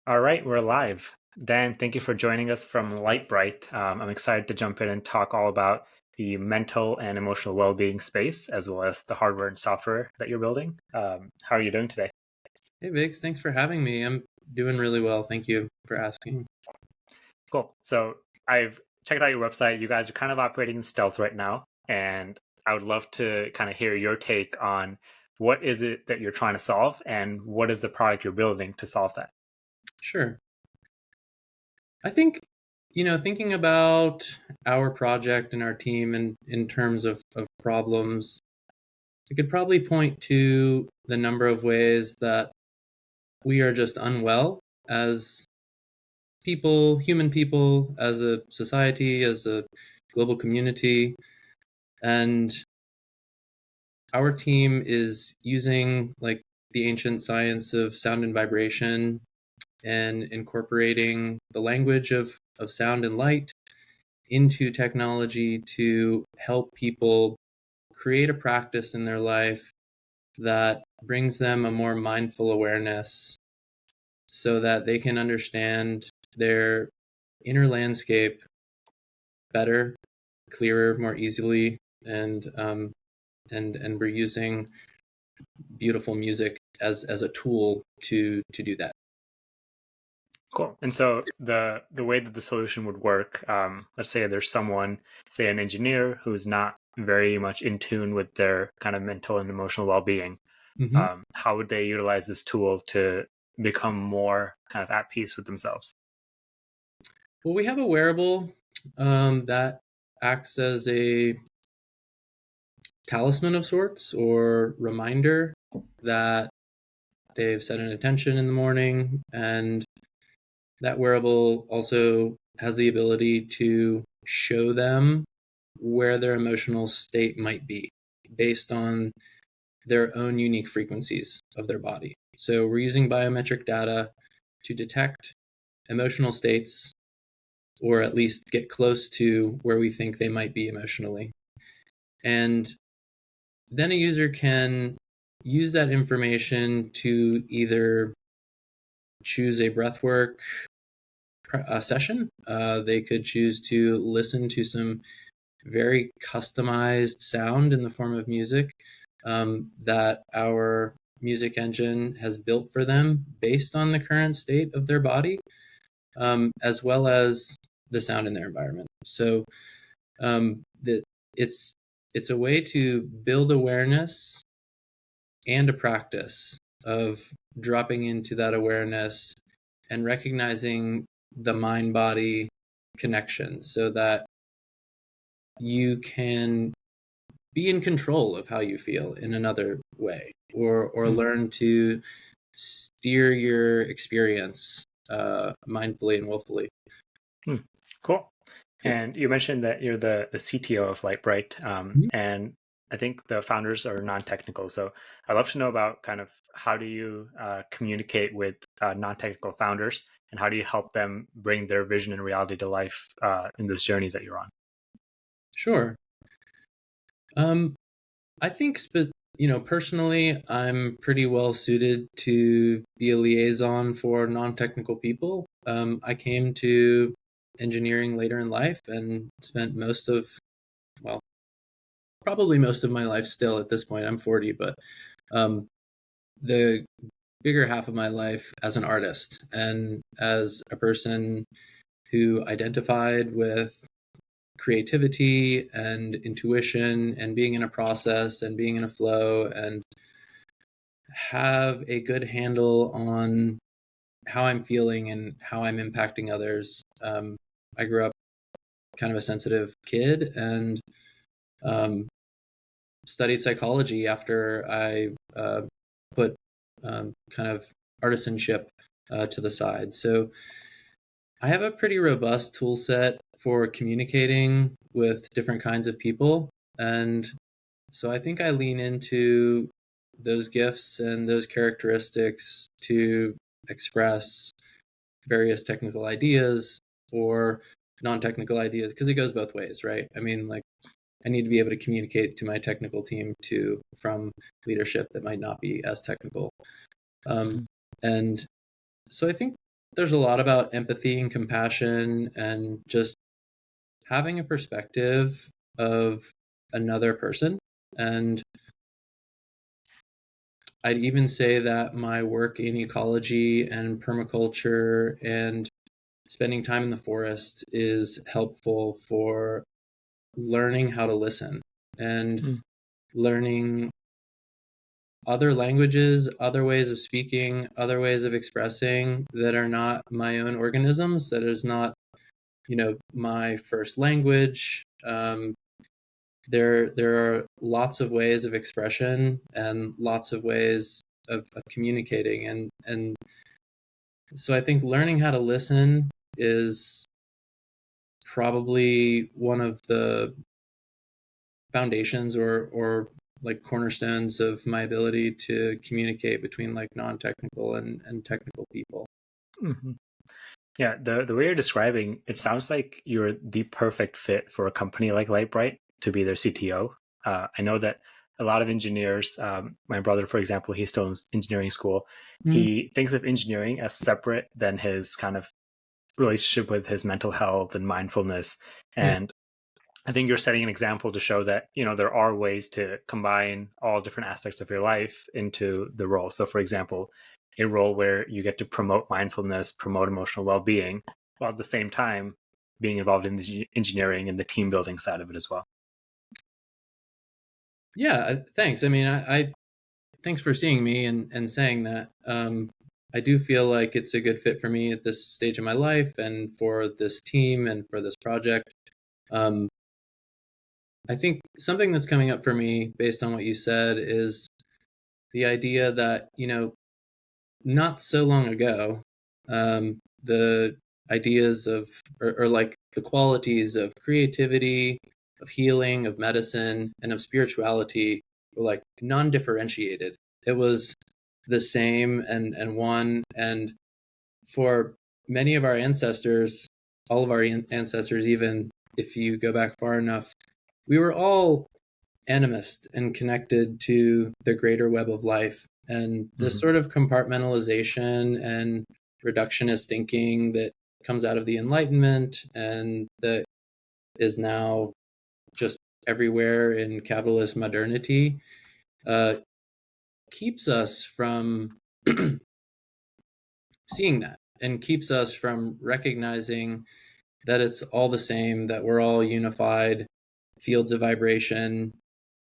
All right, we're live. Dan, thank you for joining us from Lightbrite. I'm excited to jump in and talk all about the mental and emotional well-being space, as well as the hardware and software that you're building. How are you doing today? Hey, Viggs, thanks for having me. I'm doing really well. Thank you for asking. Cool. So I've checked out your website. You guys are kind of operating in stealth right now, and I would love to kind of hear your take on what is it that you're trying to solve, and what is the product you're building to solve that. Sure. I think, thinking about our project and our team in terms of problems, I could probably point to the number of ways that we are just unwell as people, human people, as a society, as a global community. And our team is using like the ancient science of sound and vibration and incorporating the language of sound and light into technology to help people create a practice in their life that brings them a more mindful awareness so that they can understand their inner landscape better, clearer, more easily, and we're using beautiful music as a tool to do that. Cool. And so the way that the solution would work, let's say there's someone, say an engineer, who's not very much in tune with their kind of mental and emotional well-being. Mm-hmm. How would they utilize this tool to become more kind of at peace with themselves? Well, we have a wearable that acts as a talisman of sorts or reminder that they've set an intention in the morning. And that wearable also has the ability to show them where their emotional state might be based on their own unique frequencies of their body. So we're using biometric data to detect emotional states or at least get close to where we think they might be emotionally. And then a user can use that information to either choose a breathwork session. They could choose to listen to some very customized sound in the form of music that our music engine has built for them based on the current state of their body, as well as the sound in their environment. So that it's a way to build awareness and a practice of dropping into that awareness and recognizing the mind body connection so that you can be in control of how you feel in another way or learn to steer your experience mindfully and willfully. Cool. Yeah. And you mentioned that you're the CTO of Lightbrite, Mhm. and I think the founders are non-technical. So I'd love to know about kind of how do you communicate with non-technical founders, and how do you help them bring their vision and reality to life in this journey that you're on? Sure. I think, personally, I'm pretty well suited to be a liaison for non-technical people. I came to engineering later in life and spent well, probably most of my life still at this point. I'm 40, but um, the bigger half of my life as an artist and as a person who identified with creativity and intuition and being in a process and being in a flow and have a good handle on how I'm feeling and how I'm impacting others. I grew up kind of a sensitive kid and um, studied psychology after I put kind of artisanship to the side. So I have a pretty robust tool set for communicating with different kinds of people. And so I think I lean into those gifts and those characteristics to express various technical ideas or non-technical ideas because it goes both ways, right? I mean, like I need to be able to communicate to my technical team to from leadership that might not be as technical. Um, and so I think there's a lot about empathy and compassion and just having a perspective of another person. And I'd even say that my work in ecology and permaculture and spending time in the forest is helpful for learning how to listen and Mm. learning other languages, other ways of speaking, other ways of expressing that are not my own organisms, that is not, my first language. There are lots of ways of expression and lots of ways of communicating, and so I think learning how to listen is probably one of the foundations or like cornerstones of my ability to communicate between like non-technical and technical people. Mhm. Yeah, the way you're describing, it sounds like you're the perfect fit for a company like Lightbrite to be their CTO. I know that a lot of engineers, my brother, for example, he's still in engineering school. Mm, He thinks of engineering as separate than his kind of relationship with his mental health and mindfulness. yeah. And I think you're setting an example to show that, there are ways to combine all different aspects of your life into the role. So, for example, a role where you get to promote mindfulness, promote emotional well-being, while at the same time being involved in the engineering and the team building side of it as well. Yeah, thanks. I mean, I thanks for seeing me and saying that. I do feel like it's a good fit for me at this stage of my life and for this team and for this project. Um, I think something that's coming up for me based on what you said is the idea that, not so long ago, the ideas of, or like the qualities of creativity, of healing, of medicine, and of spirituality were like non differentiated. It was the same and one. And for many of our ancestors, all of our ancestors, even if you go back far enough, we were all animist and connected to the greater web of life. And this Hmm. sort of compartmentalization and reductionist thinking that comes out of the Enlightenment and that is now just everywhere in capitalist modernity uh, keeps us from seeing that and keeps us from recognizing that it's all the same, that we're all unified fields of vibration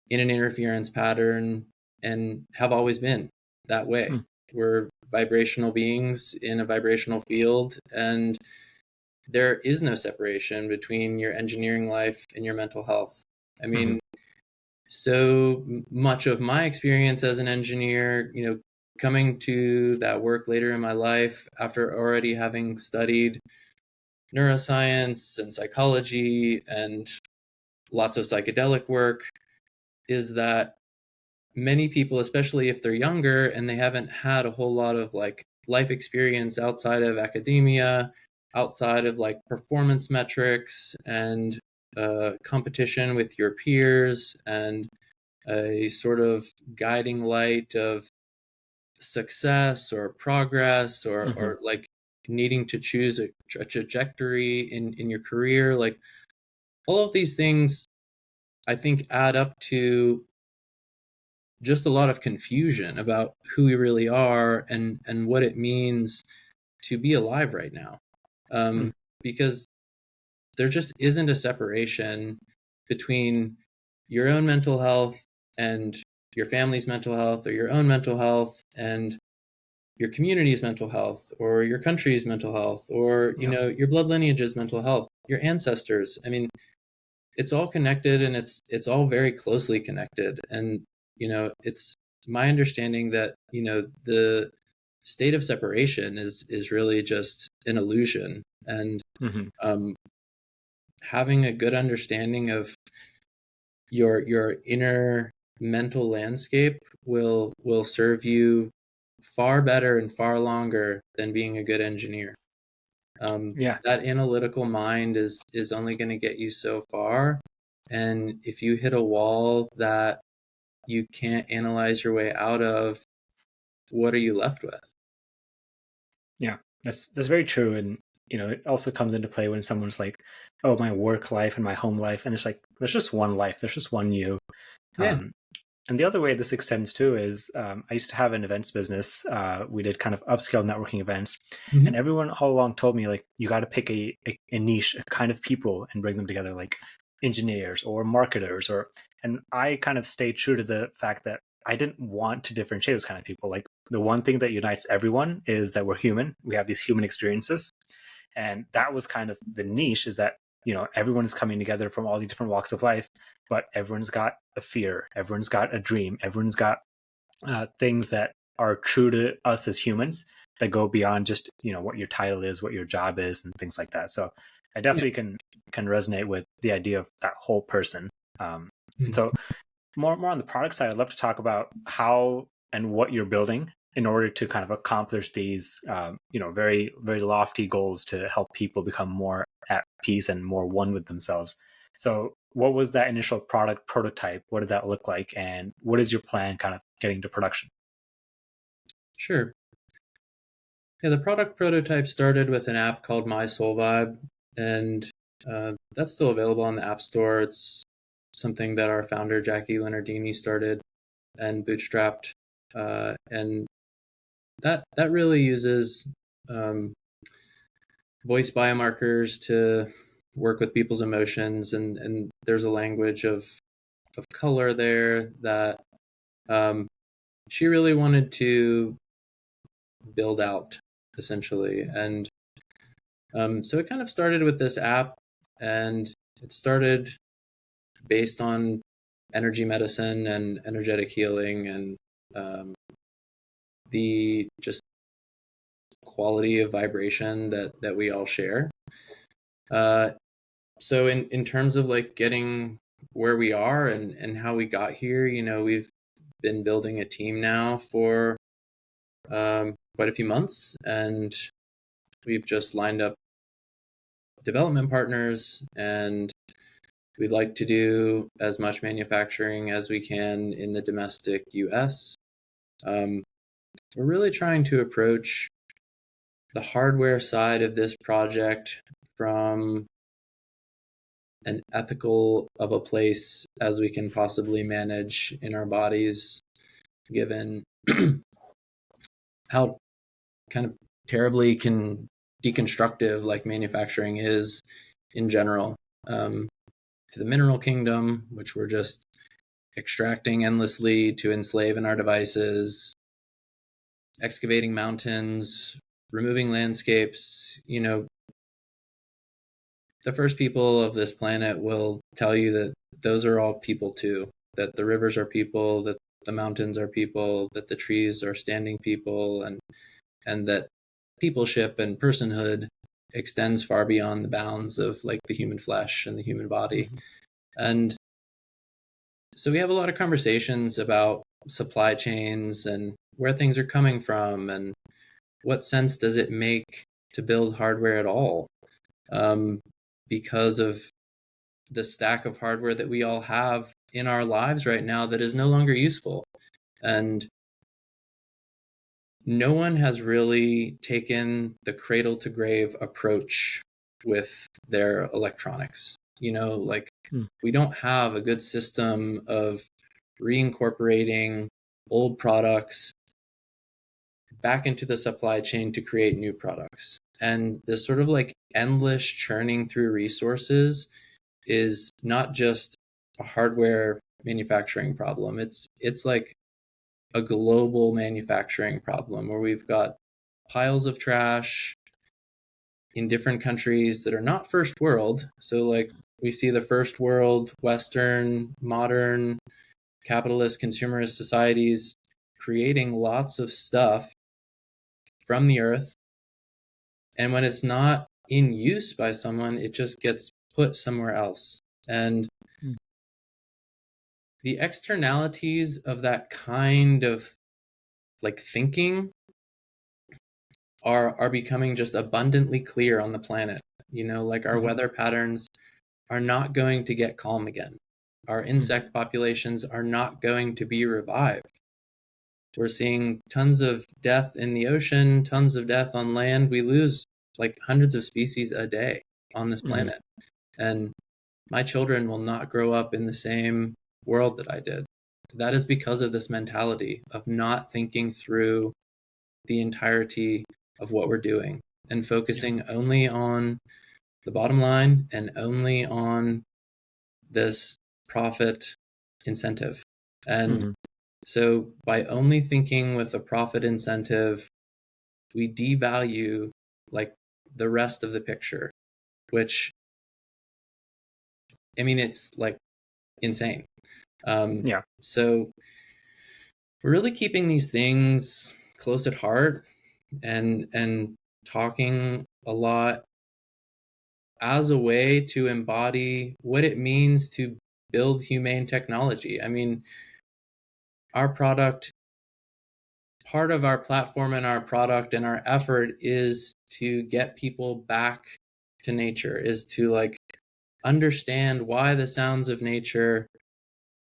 in an interference pattern and have always been that way. We're vibrational beings in a vibrational field, and there is no separation between your engineering life and your mental health. I Hmm. mean, so much of my experience as an engineer, coming to that work later in my life after already having studied neuroscience and psychology and lots of psychedelic work, is that many people, especially if they're younger and they haven't had a whole lot of like life experience outside of academia, outside of like performance metrics and competition with your peers and a sort of guiding light of success or progress Hmm. or like needing to choose a trajectory in your career, like all of these things I think add up to just a lot of confusion about who we really are and what it means to be alive right now, um, because there just isn't a separation between your own mental health and your family's mental health or your own mental health and your community's mental health or your country's mental health or Yeah. your blood lineage's mental health, your ancestors. I mean, it's all connected and it's all very closely connected. And it's my understanding that the state of separation is really just an illusion. And Hmm. um, having a good understanding of your inner mental landscape will serve you far better and far longer than being a good engineer. Yeah. That analytical mind is only going to get you so far, and if you hit a wall that you can't analyze your way out of, what are you left with? Yeah. That's very true, and it also comes into play when someone's like, "Oh, my work life and my home life," and it's like there's just one life, there's just one you. Yeah. Um, and the other way this extends too is I used to have an events business. We did kind of upscale networking events, and Hmm. everyone all along told me like you got to pick a niche, a kind of people, and bring them together, like engineers or marketers, and I kind of stayed true to the fact that I didn't want to differentiate those kind of people. Like the one thing that unites everyone is that we're human. We have these human experiences, and that was kind of the niche, is that everyone is coming together from all these different walks of life, but everyone's got a fear, everyone's got a dream, everyone's got things that are true to us as humans, that go beyond just what your title is, what your job is, and things like that. So I Yeah. definitely can resonate with the idea of that whole person. And Mhm. so more on the product side, I'd love to talk about how and what you're building in order to kind of accomplish these, very, very lofty goals to help people become more at peace and more one with themselves. So what was that initial product prototype? What did that look like? And what is your plan kind of getting to production? Sure. Yeah, the product prototype started with an app called My Soul Vibe, and that's still available on the App Store. It's something that our founder Jackie Leonardini started and bootstrapped, and that really uses um, voice biomarkers to work with people's emotions, and there's a language of color there that um, she really wanted to build out essentially. And so it kind of started with this app, and it started based on energy medicine and energetic healing, and the just quality of vibration that we all share. Uh, so in terms of like getting where we are and how we got here, we've been building a team now for quite a few months, and we've just lined up development partners, and we'd like to do as much manufacturing as we can in the domestic US. Um, we're really trying to approach the hardware side of this project from an ethical of a place as we can possibly manage in our bodies, given how kind of terribly deconstructive like manufacturing is in general, to the mineral kingdom, which we're just extracting endlessly to enslave in our devices, excavating mountains, removing landscapes. The first people of this planet will tell you that those are all people too, that the rivers are people, that the mountains are people, that the trees are standing people, and that peopleship and personhood extends far beyond the bounds of like the human flesh and the human body. Mm-hmm. And so we have a lot of conversations about supply chains and where things are coming from, and what sense does it make to build hardware at all, because of the stack of hardware that we all have in our lives right now that is no longer useful. And no one has really taken the cradle to grave approach with their electronics. Like Mm. we don't have a good system of reincorporating old products back into the supply chain to create new products. And this sort of like endless churning through resources is not just a hardware manufacturing problem. It's like a global manufacturing problem where we've got piles of trash in different countries that are not first world. So like we see the first world, Western, modern, capitalist, consumerist societies creating lots of stuff from the earth. And when it's not in use by someone, it just gets put somewhere else. And Mm. the externalities of that kind of like thinking are becoming just abundantly clear on the planet. Like our Mm-hmm. weather patterns are not going to get calm again. Our Mm. insect populations are not going to be revived. We're seeing tons of death in the ocean, tons of death on land. We lose like hundreds of species a day on this planet. And my children will not grow up in the same world that I did. That is because of this mentality of not thinking through the entirety of what we're doing and focusing only on the bottom line and only on this profit incentive. And so by only thinking with a profit incentive, we devalue like the rest of the picture, which, I mean, it's like insane. So we're really keeping these things close at heart and talking a lot as a way to embody what it means to build humane technology. I mean, our product, part of our platform and our product and our effort is to get people back to nature, is to like understand why the sounds of nature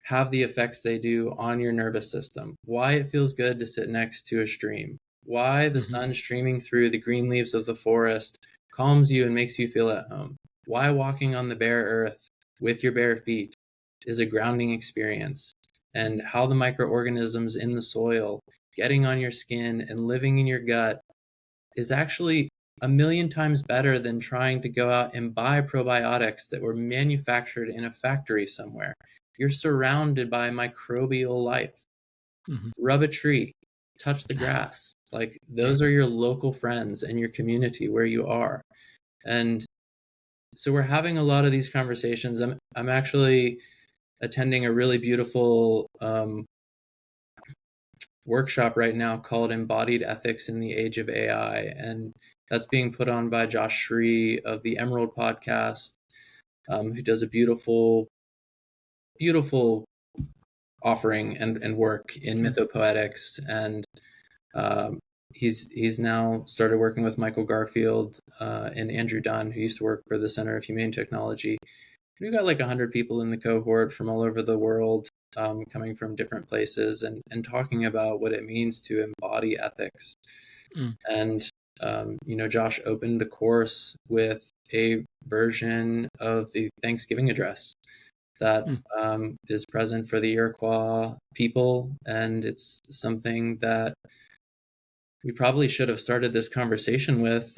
have the effects they do on your nervous system, why it feels good to sit next to a stream, why the sun streaming through the green leaves of the forest calms you and makes you feel at home, why walking on the bare earth with your bare feet is a grounding experience, and how the microorganisms in the soil getting on your skin and living in your gut is actually a million times better than trying to go out and buy probiotics that were manufactured in a factory somewhere. You're surrounded by microbial life. Rub a tree, touch the grass. Like those are your local friends and your community where you are. And so we're having a lot of these conversations. I'm actually attending a really beautiful workshop right now called Embodied Ethics in the Age of AI. And that's being put on by Josh Shree of the Emerald podcast, who does a beautiful, beautiful offering and work in mythopoetics. And he's now started working with Michael Garfield and Andrew Dunn, who used to work for the Center of Humane Technology. We've got like 100 people in the cohort from all over the world, coming from different places and talking about what it means to embody ethics. And, Josh opened the course with a version of the Thanksgiving address that is present for the Iroquois people. And it's something that we probably should have started this conversation with,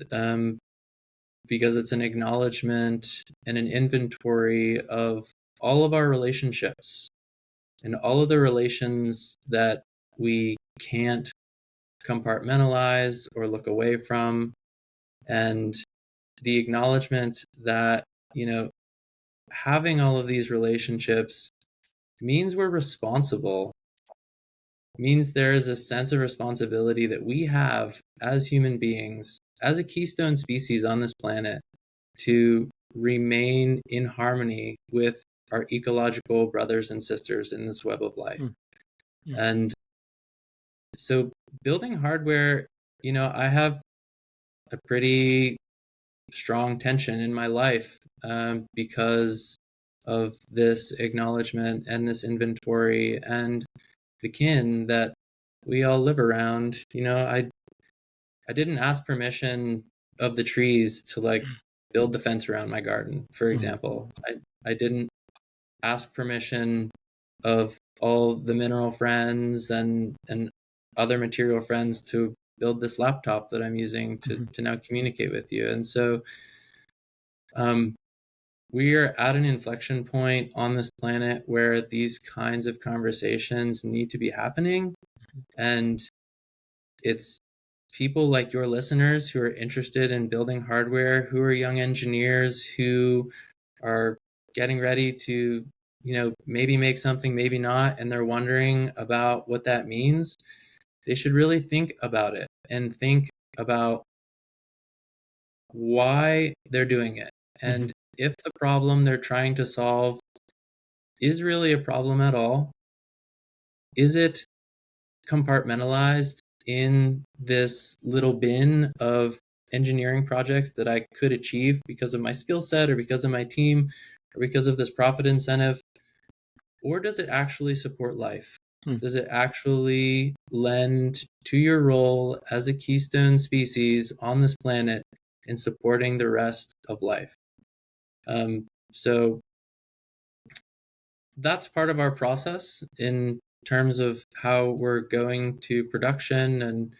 because it's an acknowledgement and an inventory of all of our relationships and all of the relations that we can't compartmentalize or look away from. And the acknowledgement that, having all of these relationships means we're responsible, means there is a sense of responsibility that we have as human beings, as a keystone species on this planet, to remain in harmony with our ecological brothers and sisters in this web of life. And so building hardware, I have a pretty strong tension in my life because of this acknowledgement and this inventory and the kin that we all live around. I didn't ask permission of the trees to like build the fence around my garden, for example. I didn't ask permission of all the mineral friends and other material friends to build this laptop that I'm using to now communicate with you. And so we are at an inflection point on this planet where these kinds of conversations need to be happening. And it's people like your listeners who are interested in building hardware, who are young engineers, who are getting ready to, maybe make something, maybe not, and they're wondering about what that means. They should really think about it and think about why they're doing it. And if the problem they're trying to solve is really a problem at all, is it compartmentalized in this little bin of engineering projects that I could achieve because of my skill set or because of my team or because of this profit incentive? Or does it actually support life? Hmm. Does it actually lend to your role as a keystone species on this planet in supporting the rest of life? So that's part of our process in terms of how we're going to production and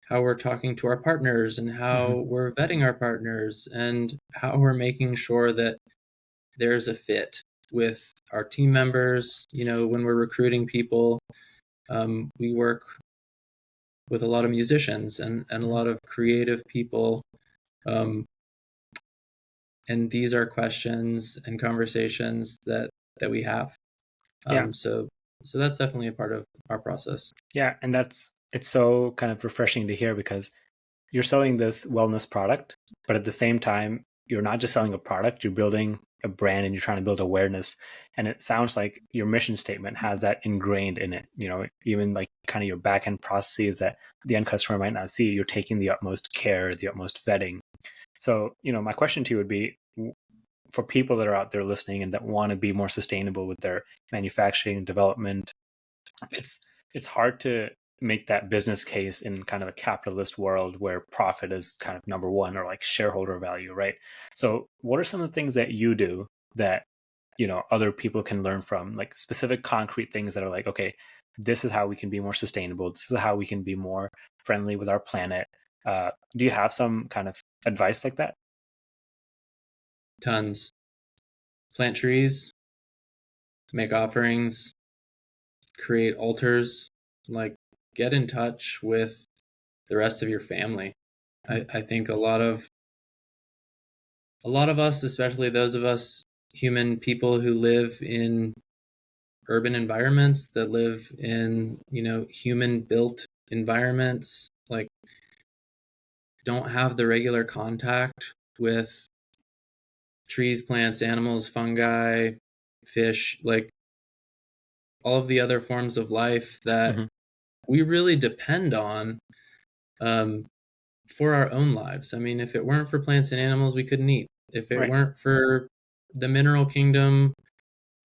how we're talking to our partners and Mhm. how we're vetting our partners and how we're making sure that there's a fit with our team members. When we're recruiting people, we work with a lot of musicians and a Mhm. lot of creative people. Um, and these are questions and conversations that we have. Yeah. So that's definitely a part of our process. Yeah. And it's so kind of refreshing to hear because you're selling this wellness product, but at the same time, you're not just selling a product, you're building a brand and you're trying to build awareness. And it sounds like your mission statement has that ingrained in it. Even like kind of your back end processes that the end customer might not see, you're taking the utmost care, the utmost vetting. So, my question to you would be for people that are out there listening and that want to be more sustainable with their manufacturing development, it's it's hard to make that business case in kind of a capitalist world where profit is kind of number one, or like shareholder value, right? So what are some of the things that you do that other people can learn from, like specific concrete things that are like, okay, this is how we can be more sustainable, this is how we can be more friendly with our planet? Do you have some kind of advice like that? Tons. Plant trees, make offerings, create altars, like get in touch with the rest of your family. I think a lot of us, especially those of us human people who live in urban environments, that live in human built environments, like don't have the regular contact with trees, plants, animals, fungi, fish, like all of the other forms of life that Hmm. we really depend on, um, for our own lives. I mean, if it weren't for plants and animals, we couldn't eat. If it Right. weren't for the mineral kingdom,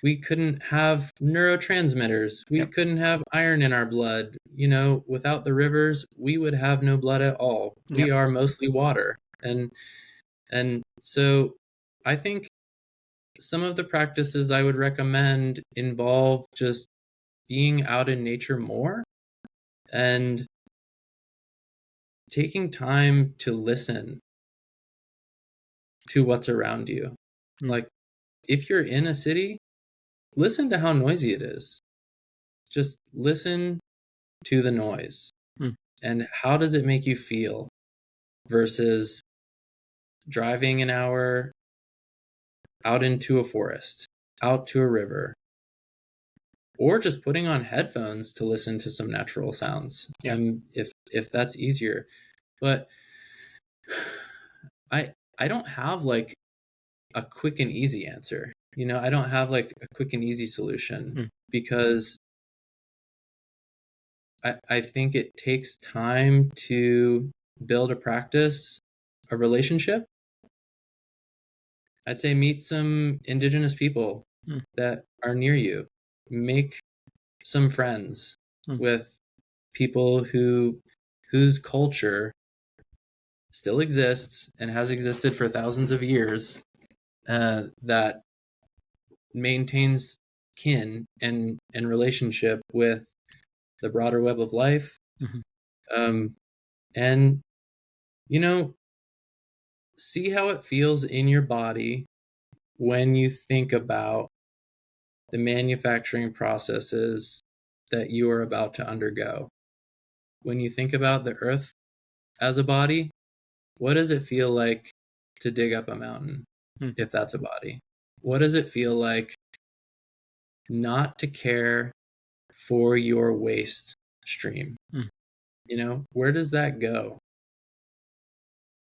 we couldn't have neurotransmitters. We Yep. couldn't have iron in our blood. Without the rivers, we would have no blood at all. We Yep. are mostly water. And so I think some of the practices I would recommend involve just being out in nature more and taking time to listen to what's around you. Mm. Like, if you're in a city, listen to how noisy it is. Just listen to the noise. Mm. And how does it make you feel versus driving an hour out into a forest, out to a river, or just putting on headphones to listen to some natural sounds, Yeah. if that's easier. But I don't have like a quick and easy answer. I don't have like a quick and easy solution Mm. because I think it takes time to build a practice, a relationship. I'd say meet some indigenous people Mm. that are near you. Make some friends Mm. with people whose culture still exists and has existed for thousands of years, that maintains kin and relationship with the broader web of life. Mhm. Um, and you know, see how it feels in your body when you think about the manufacturing processes that you are about to undergo. When you think about the earth as a body, what does it feel like to dig up a mountain, Mm. if that's a body? What does it feel like not to care for your waste stream? Mm. Where does that go?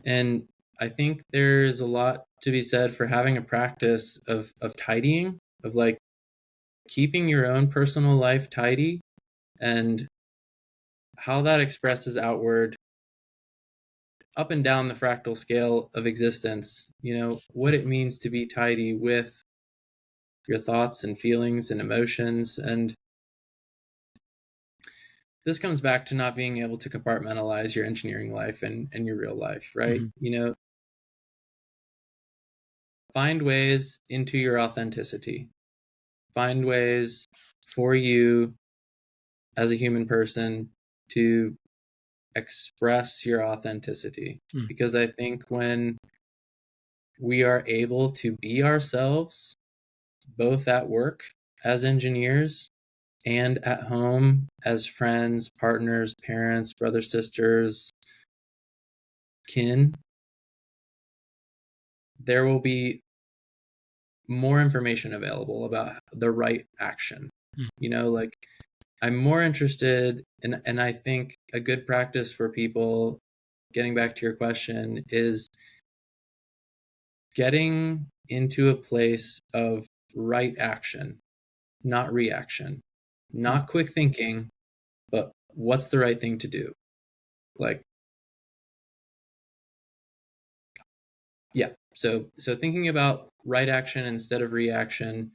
And I think there's a lot to be said for having a practice of tidying, of like keeping your own personal life tidy, and how that expresses outward up and down the fractal scale of existence. What it means to be tidy with your thoughts and feelings and emotions. And this comes back to not being able to compartmentalize your engineering life and your real life, right? Mm-hmm. Find ways into your authenticity. Find ways for you as a human person to express your authenticity. Mm. Because I think when we are able to be ourselves, both at work as engineers and at home as friends, partners, parents, brothers, sisters, kin, there will be more information available about the right action. Mm. I'm more interested in, and I think a good practice for people, getting back to your question, is getting into a place of right action, not reaction, Mm. not quick thinking, but what's the right thing to do? Like, yeah. So thinking about right action instead of reaction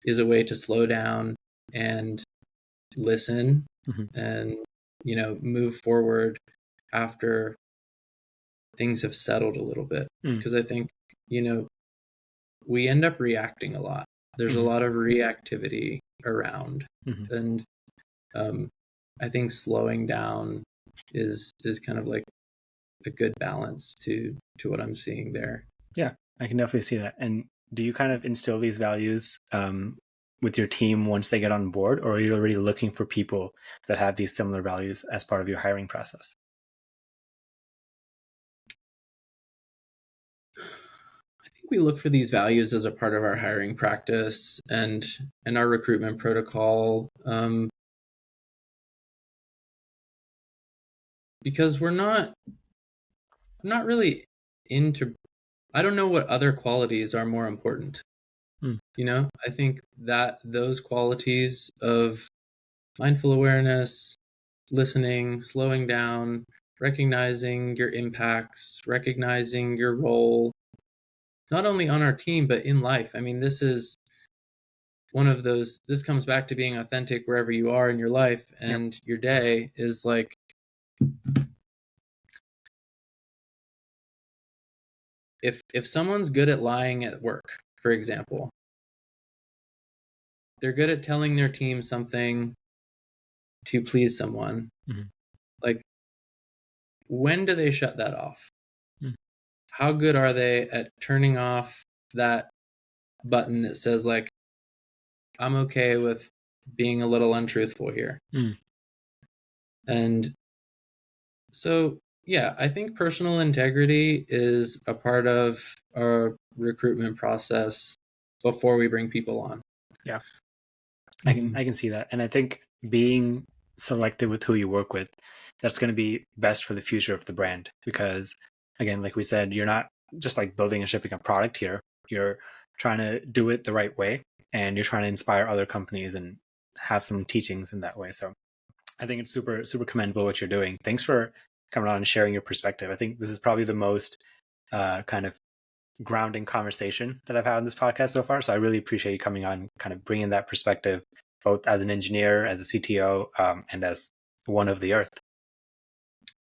is a way to slow down and listen Mhm. and move forward after things have settled a little bit, Mm. because I think we end up reacting a lot. There's a Mhm. lot of reactivity around, Mhm. and I think slowing down is kind of like a good balance to what I'm seeing there. Yeah, I can definitely see that. And do you kind of instill these values with your team once they get on board, or are you already looking for people that have these similar values as part of your hiring process? I think we look for these values as a part of our hiring practice and our recruitment protocol, because we're not really into. I don't know what other qualities are more important. Mm. I think that those qualities of mindful awareness, listening, slowing down, recognizing your impacts, recognizing your role, not only on our team, but in life. I mean, this is one of those, this comes back to being authentic wherever you are in your life Yep. and your day is like, if someone's good at lying at work, for example, they're good at telling their team something to please someone. Mhm. Like, when do they shut that off? Mm. How good are they at turning off that button that says, like, I'm okay with being a little untruthful here? Mm. And so, yeah, I think personal integrity is a part of our recruitment process before we bring people on. Yeah, Mm-hmm. I can see that, and I think being selective with who you work with, that's going to be best for the future of the brand. Because again, like we said, you're not just like building and shipping a product here. You're trying to do it the right way, and you're trying to inspire other companies and have some teachings in that way. So I think it's super commendable what you're doing. Thanks for coming on and sharing your perspective. I think this is probably the most kind of grounding conversation that I've had on this podcast so far. So I really appreciate you coming on, kind of bringing that perspective, both as an engineer, as a CTO, and as one of the earth.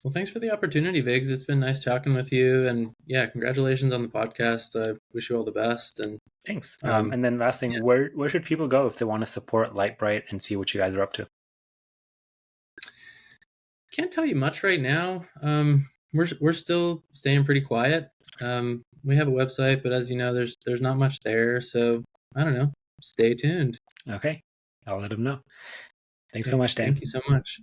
Well, thanks for the opportunity, Viggs. It's been nice talking with you. And yeah, congratulations on the podcast. I wish you all the best. And Thanks. um, And then last yeah, thing, where should people go if they want to support Lightbrite and see what you guys are up to? can't tell you much right now. We're still staying pretty quiet. We have a website, but as you know, there's not much there. So I don't know. Stay tuned. Okay, I'll let them know. Thanks so Okay. much, Dan. Thank you so much.